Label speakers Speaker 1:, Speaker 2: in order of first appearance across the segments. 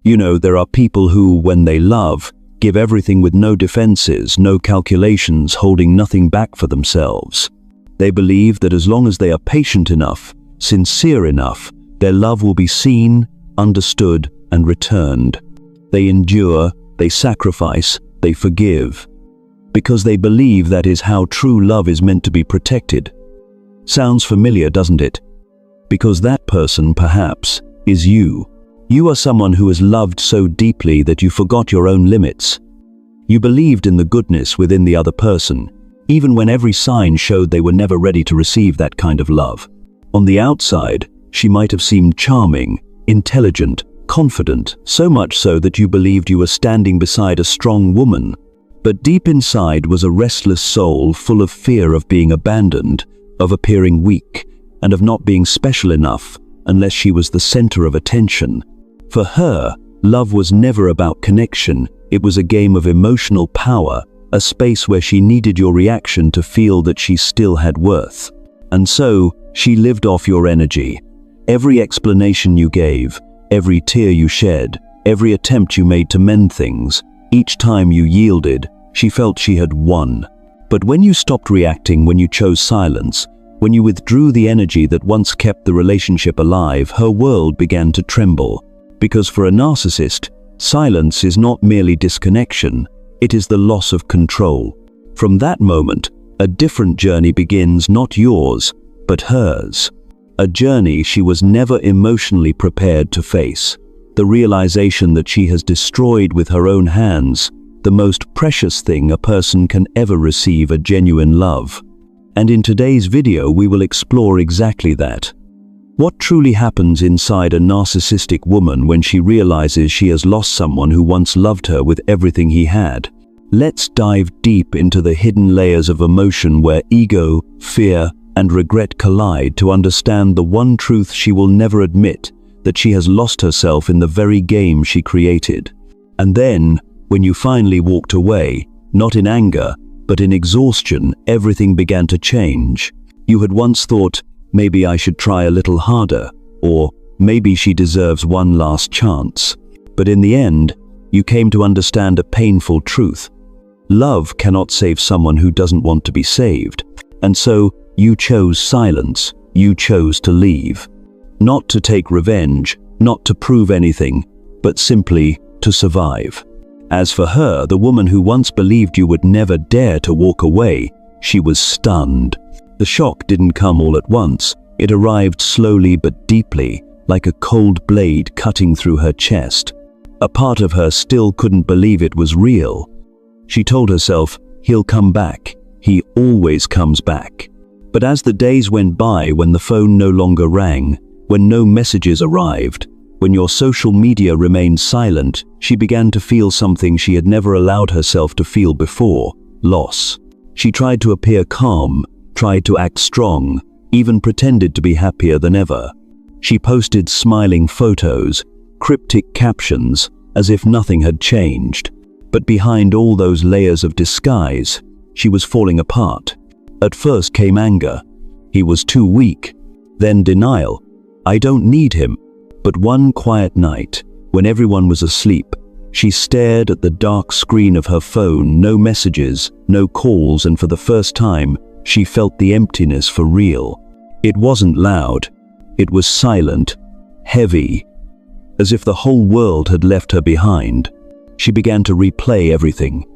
Speaker 1: You know, there are people who, when they love, give everything with no defenses, no calculations, holding nothing back for themselves. They believe that as long as they are patient enough, sincere enough, their love will be seen, understood, and returned. They endure, they sacrifice, they forgive, because they believe that is how true love is meant to be protected. Sounds familiar, doesn't it? Because that person, perhaps, is you. You are someone who has loved so deeply that you forgot your own limits. You believed in the goodness within the other person, even when every sign showed they were never ready to receive that kind of love. On the outside, she might have seemed charming, intelligent, confident, so much so that you believed you were standing beside a strong woman. But deep inside was a restless soul full of fear of being abandoned, of appearing weak, and of not being special enough unless she was the center of attention. For her, love was never about connection. It was a game of emotional power, a space where she needed your reaction to feel that she still had worth. And so, she lived off your energy. Every explanation you gave, every tear you shed, every attempt you made to mend things, each time you yielded, she felt she had won. But when you stopped reacting, when you chose silence, when you withdrew the energy that once kept the relationship alive, her world began to tremble. Because for a narcissist, silence is not merely disconnection, it is the loss of control. From that moment, a different journey begins, not yours, but hers. A journey she was never emotionally prepared to face. The realization that she has destroyed with her own hands the most precious thing a person can ever receive, a genuine love. And in today's video, we will explore exactly that. What truly happens inside a narcissistic woman when she realizes she has lost someone who once loved her with everything he had? Let's dive deep into the hidden layers of emotion where ego, fear, and regret collide to understand the one truth she will never admit, that she has lost herself in the very game she created. And then, when you finally walked away, not in anger, but in exhaustion, everything began to change. You had once thought, maybe I should try a little harder, or maybe she deserves one last chance. But in the end, you came to understand a painful truth. Love cannot save someone who doesn't want to be saved. And so, you chose silence. You chose to leave. Not to take revenge, not to prove anything, but simply to survive. As for her, the woman who once believed you would never dare to walk away, she was stunned. The shock didn't come all at once. It arrived slowly but deeply, like a cold blade cutting through her chest. A part of her still couldn't believe it was real. She told herself, he'll come back. He always comes back. But as the days went by, when the phone no longer rang, when no messages arrived, when your social media remained silent, she began to feel something she had never allowed herself to feel before: loss. She tried to appear calm, tried to act strong, even pretended to be happier than ever. She posted smiling photos, cryptic captions, as if nothing had changed. But behind all those layers of disguise, she was falling apart. At first came anger. He was too weak. Then denial. I don't need him. But one quiet night, when everyone was asleep, she stared at the dark screen of her phone, no messages, no calls, and for the first time, she felt the emptiness for real. It wasn't loud. It was silent, heavy, as if the whole world had left her behind. She began to replay everything.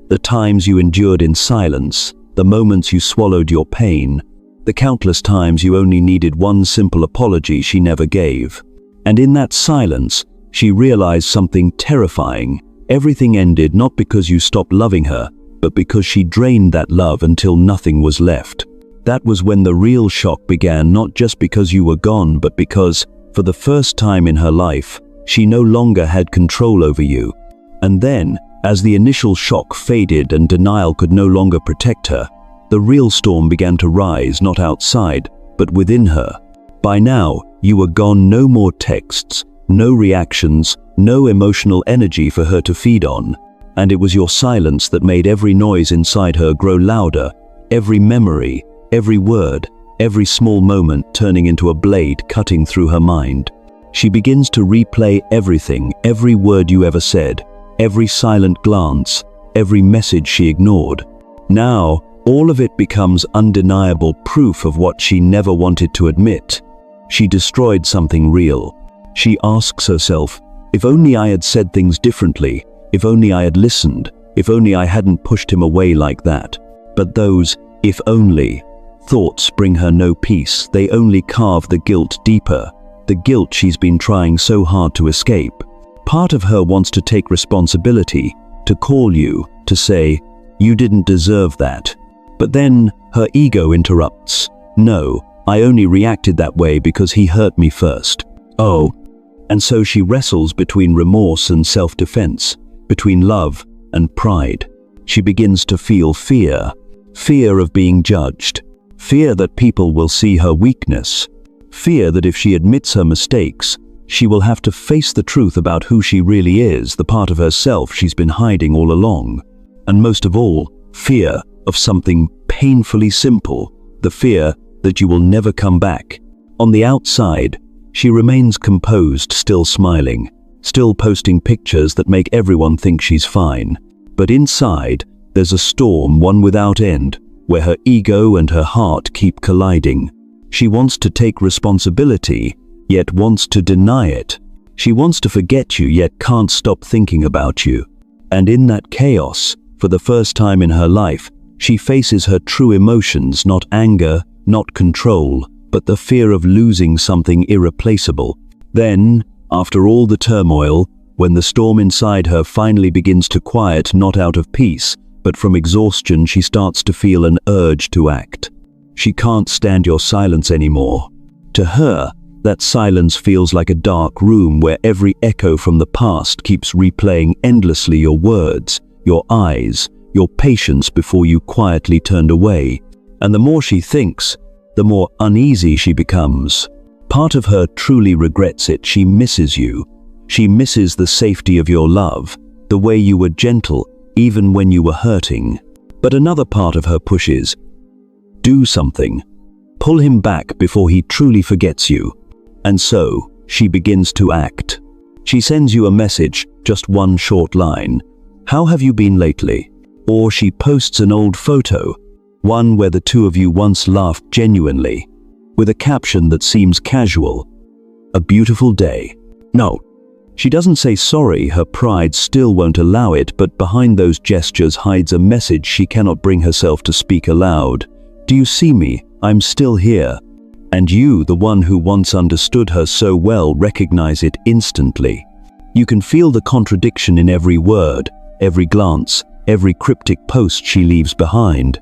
Speaker 1: The times you endured in silence, the moments you swallowed your pain, the countless times you only needed one simple apology she never gave. And in that silence, she realized something terrifying. Everything ended not because you stopped loving her, but because she drained that love until nothing was left. That was when the real shock began, not just because you were gone, but because, for the first time in her life, she no longer had control over you. And then, as the initial shock faded and denial could no longer protect her, the real storm began to rise, not outside, but within her. By now, you were gone. No more texts, no reactions, no emotional energy for her to feed on. And it was your silence that made every noise inside her grow louder, every memory, every word, every small moment turning into a blade cutting through her mind. She begins to replay everything, every word you ever said, every silent glance, every message she ignored. Now, all of it becomes undeniable proof of what she never wanted to admit. She destroyed something real. She asks herself, if only I had said things differently, if only I had listened, if only I hadn't pushed him away like that. But those if only thoughts bring her no peace. They only carve the guilt deeper, the guilt she's been trying so hard to escape. Part of her wants to take responsibility, to call you, to say, you didn't deserve that. But then her ego interrupts. No, I only reacted that way because he hurt me first. Oh. And so she wrestles between remorse and self-defense, between love and pride. She begins to feel fear. Fear of being judged. Fear that people will see her weakness. Fear that if she admits her mistakes, she will have to face the truth about who she really is, the part of herself she's been hiding all along. And most of all, fear of something painfully simple, the fear that you will never come back. On the outside, she remains composed, still smiling, still posting pictures that make everyone think she's fine. But inside, there's a storm, one without end, where her ego and her heart keep colliding. She wants to take responsibility, yet wants to deny it. She wants to forget you, yet can't stop thinking about you. And in that chaos, for the first time in her life, she faces her true emotions, not anger, not control, but the fear of losing something irreplaceable. Then, after all the turmoil, when the storm inside her finally begins to quiet, not out of peace, but from exhaustion, she starts to feel an urge to act. She can't stand your silence anymore. To her, that silence feels like a dark room where every echo from the past keeps replaying endlessly your words, your eyes, your patience before you quietly turned away. And the more she thinks, the more uneasy she becomes. Part of her truly regrets it. She misses you. She misses the safety of your love, the way you were gentle, even when you were hurting. But another part of her pushes, do something. Pull him back before he truly forgets you. And so, she begins to act. She sends you a message, just one short line. How have you been lately? Or she posts an old photo, one where the two of you once laughed genuinely, with a caption that seems casual. A beautiful day. No. She doesn't say sorry, her pride still won't allow it, but behind those gestures hides a message she cannot bring herself to speak aloud. Do you see me? I'm still here. And you, the one who once understood her so well, recognize it instantly. You can feel the contradiction in every word, every glance, every cryptic post she leaves behind.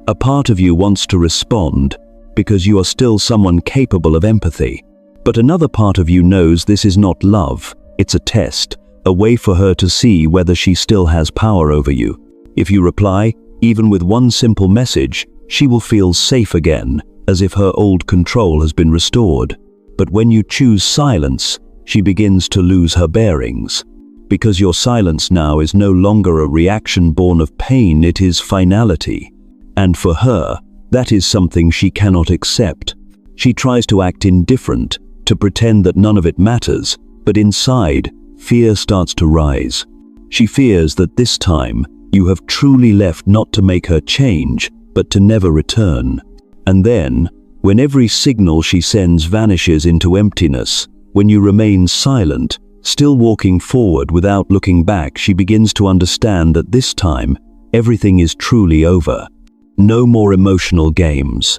Speaker 1: A part of you wants to respond, because you are still someone capable of empathy. But another part of you knows this is not love. It's a test, a way for her to see whether she still has power over you. If you reply, even with one simple message, she will feel safe again, as if her old control has been restored. But when you choose silence, she begins to lose her bearings. Because your silence now is no longer a reaction born of pain, it is finality. And for her, that is something she cannot accept. She tries to act indifferent, to pretend that none of it matters, but inside, fear starts to rise. She fears that this time, you have truly left not to make her change, but to never return. And then, when every signal she sends vanishes into emptiness, when you remain silent, still walking forward without looking back, she begins to understand that this time, everything is truly over. No more emotional games.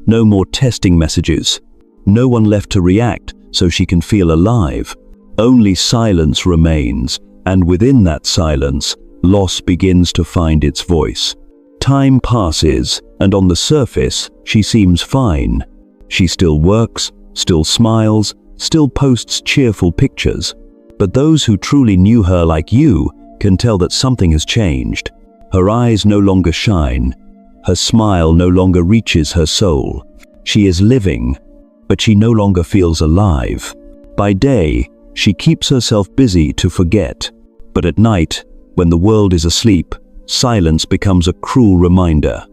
Speaker 1: No more testing messages. No one left to react so she can feel alive. Only silence remains, and within that silence, loss begins to find its voice. Time passes, and on the surface, she seems fine. She still works, still smiles, still posts cheerful pictures. But those who truly knew her like you can tell that something has changed. Her eyes no longer shine. Her smile no longer reaches her soul. She is living, but she no longer feels alive. By day, she keeps herself busy to forget. But at night, when the world is asleep, silence becomes a cruel reminder.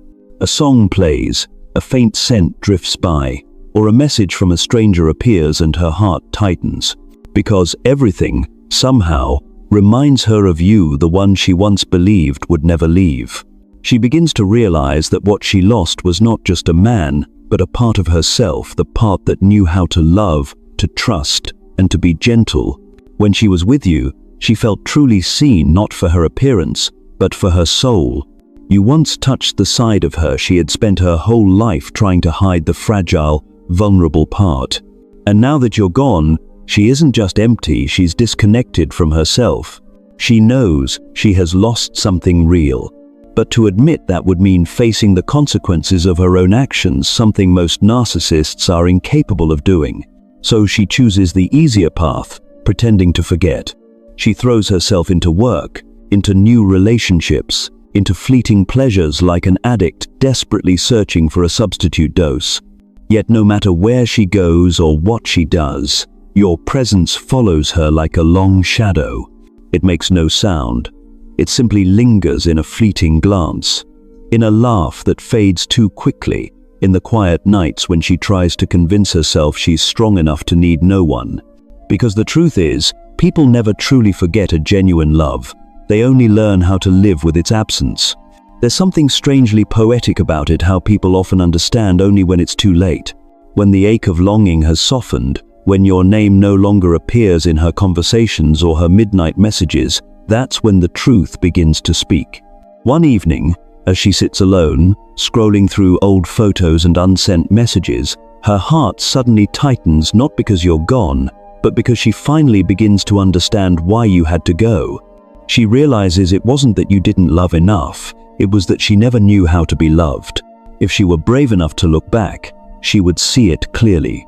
Speaker 1: A song plays, a faint scent drifts by, or a message from a stranger appears and her heart tightens, because everything, somehow, reminds her of you, the one she once believed would never leave. She begins to realize that what she lost was not just a man, but a part of herself, the part that knew how to love, to trust, and to be gentle. When she was with you, she felt truly seen, not for her appearance, but for her soul. You once touched the side of her she had spent her whole life trying to hide, the fragile, vulnerable part. And now that you're gone, she isn't just empty, she's disconnected from herself. She knows she has lost something real. But to admit that would mean facing the consequences of her own actions, something most narcissists are incapable of doing. So she chooses the easier path, pretending to forget. She throws herself into work, into new relationships, into fleeting pleasures like an addict desperately searching for a substitute dose. Yet no matter where she goes or what she does, your presence follows her like a long shadow. It makes no sound. It simply lingers in a fleeting glance, in a laugh that fades too quickly, in the quiet nights when she tries to convince herself she's strong enough to need no one. Because the truth is, people never truly forget a genuine love. They only learn how to live with its absence. There's something strangely poetic about it, how people often understand only when it's too late. When the ache of longing has softened, when your name no longer appears in her conversations or her midnight messages, that's when the truth begins to speak. One evening, as she sits alone, scrolling through old photos and unsent messages, her heart suddenly tightens, not because you're gone, but because she finally begins to understand why you had to go. She realizes it wasn't that you didn't love enough, it was that she never knew how to be loved. If she were brave enough to look back, she would see it clearly.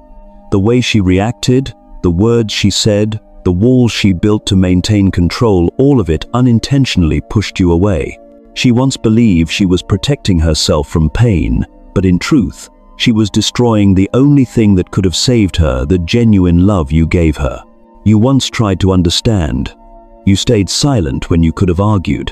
Speaker 1: The way she reacted, the words she said, the walls she built to maintain control, all of it unintentionally pushed you away. She once believed she was protecting herself from pain, but in truth, she was destroying the only thing that could have saved her, the genuine love you gave her. You once tried to understand. You stayed silent when you could have argued.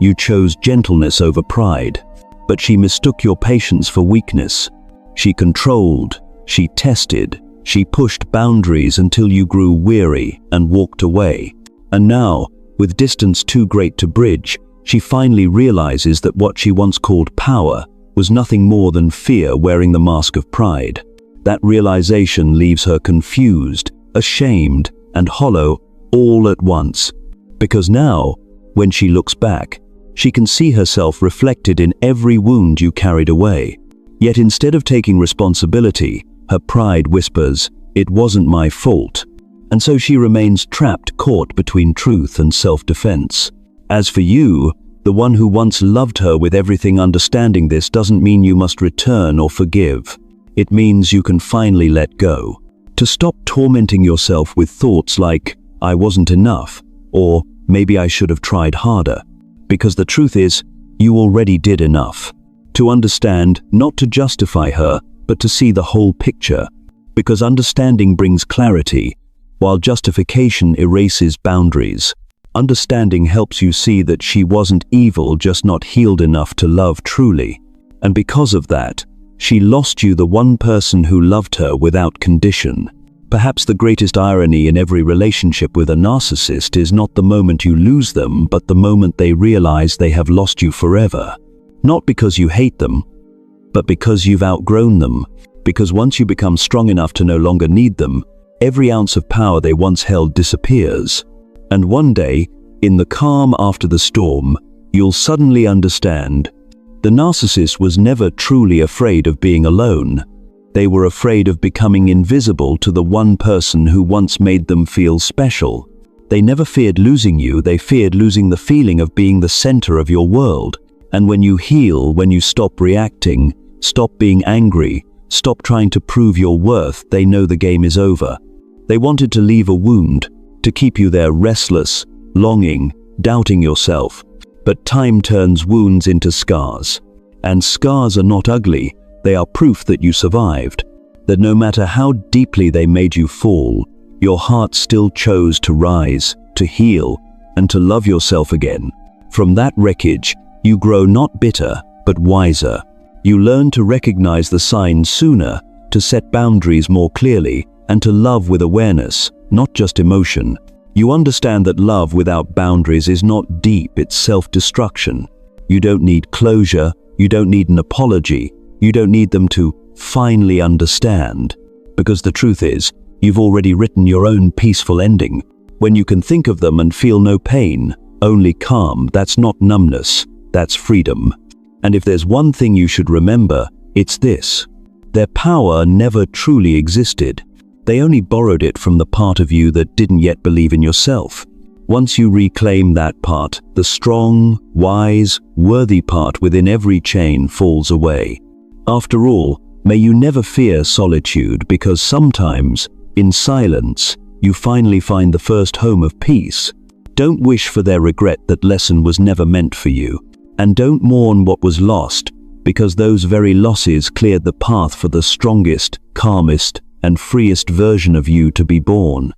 Speaker 1: You chose gentleness over pride, but she mistook your patience for weakness. She controlled, she tested, she pushed boundaries until you grew weary and walked away. And now, with distance too great to bridge, she finally realizes that what she once called power was nothing more than fear wearing the mask of pride. That realization leaves her confused, ashamed, and hollow all at once. Because now, when she looks back, she can see herself reflected in every wound you carried away. Yet instead of taking responsibility, her pride whispers, "It wasn't my fault." And so she remains trapped, caught between truth and self-defense. As for you, the one who once loved her with everything, understanding this doesn't mean you must return or forgive. It means you can finally let go. To stop tormenting yourself with thoughts like, "I wasn't enough," or "maybe I should have tried harder." Because the truth is, you already did enough. To understand, not to justify her, but to see the whole picture. Because understanding brings clarity, while justification erases boundaries. Understanding helps you see that she wasn't evil, just not healed enough to love truly. And because of that, she lost you, the one person who loved her without condition. Perhaps the greatest irony in every relationship with a narcissist is not the moment you lose them, but the moment they realize they have lost you forever. Not because you hate them, but because you've outgrown them. Because once you become strong enough to no longer need them, every ounce of power they once held disappears. And one day, in the calm after the storm, you'll suddenly understand. The narcissist was never truly afraid of being alone. They were afraid of becoming invisible to the one person who once made them feel special. They never feared losing you, they feared losing the feeling of being the center of your world. And when you heal, when you stop reacting, stop being angry, stop trying to prove your worth, they know the game is over. They wanted to leave a wound, to keep you there restless, longing, doubting yourself. But time turns wounds into scars. And scars are not ugly, they are proof that you survived. That no matter how deeply they made you fall, your heart still chose to rise, to heal, and to love yourself again. From that wreckage, you grow not bitter, but wiser. You learn to recognize the signs sooner, to set boundaries more clearly, and to love with awareness, not just emotion. You understand that love without boundaries is not deep, it's self-destruction. You don't need closure, you don't need an apology, you don't need them to finally understand. Because the truth is, you've already written your own peaceful ending. When you can think of them and feel no pain, only calm, that's not numbness, that's freedom. And if there's one thing you should remember, it's this: their power never truly existed. They only borrowed it from the part of you that didn't yet believe in yourself. Once you reclaim that part, the strong, wise, worthy part within every chain falls away. After all, may you never fear solitude, because sometimes, in silence, you finally find the first home of peace. Don't wish for their regret that lesson was never meant for you. And don't mourn what was lost, because those very losses cleared the path for the strongest, calmest, and freest version of you to be born.